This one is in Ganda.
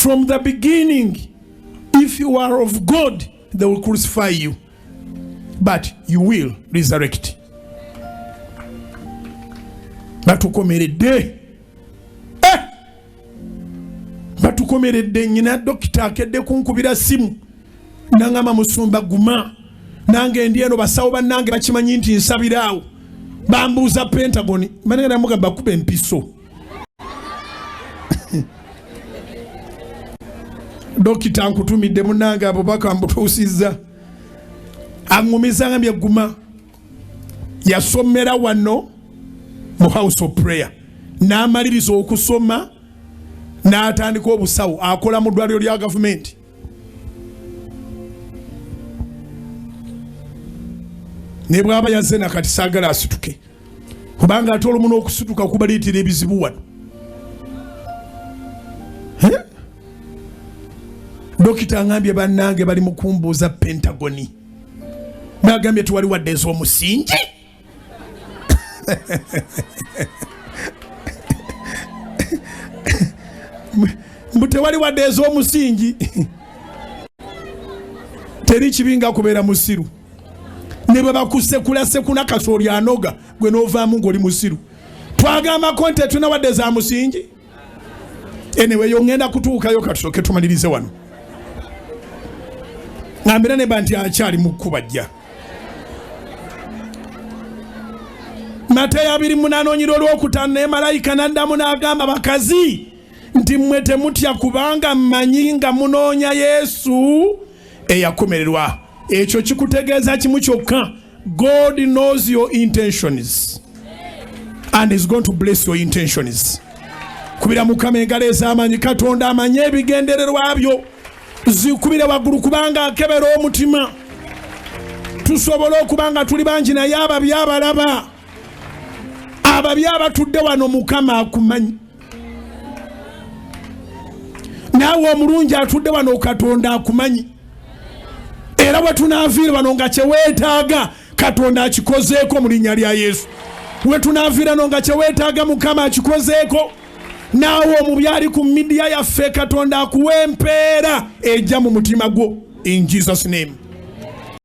From the beginning, if you are of God, they will crucify you, but you will resurrect. Batukomeredde. Batukomeredde nyina dokita akedde kunkubira simu. Nangama musumba guma. Nange ndieno basawo bannange bakimanyi nti nsabiraawo. Bambuuza Pentagon. Manenge namugamba bakube empiso. Dokita nkutumidde munange abo bakambutuusizza. Angumiza ngambye guma. Yasomera wano mu house of prayer. N'amaliriza okusoma n'atandika obusawo akola mu ddwaliro lya gavumenti. Ne bw'aba yazze nakati saagala asituke. Kubanga ate olumu n'okusituka kubaliitira ebizibu wano. Dokita ngambye bannange bali mu kumbuuza Pentagon. N'agambye tuwali wadde ez'omusingi. Mbute wali wadde ez'omusingi. Teri kibinga kubeera musiru. Ne bwe bakusekula sekuna kasooli anoga gwe n'ovaamu ng'oli musiru. Twagamba konte tuna wadde za musingi. Anyway, yongenda kutuukayo katusoke tumalirize wano. Ngambira ne banti akyali mu kkubajja. Mateyo 28 olwokutaano ne malayika n'addamu n'agamba bakazi nti mmwe temutya kubanga mmanyi nga munoonya Yesu eyakomererwa. Ekyo kikutegeeza kimu kyokka. God knows your intentions and is going to bless your intentions. Kubira Mukama engalo ez'amaanyi. Katonda amanye ebigendererwa byo. Zikubire waggulu kubanga akebera omutima. Tusobole okubanga tuli bangi naye ababi abalaba. Ababi abatudde wano Mukama akumanyi. Naawe omulungi atudde wano Katonda akumanyi. Era bwe tunaaviira wano nga kyeweetaaga Katonda akikozeeko mu linnya lya Yesu. We tunaaviira no nga kyeweetaaga Mukama akikozeeko. Naawe omubi ali ku midiya yaffe Katonda akuwa empeera ejja mu mutima gwo. In Jesus' name.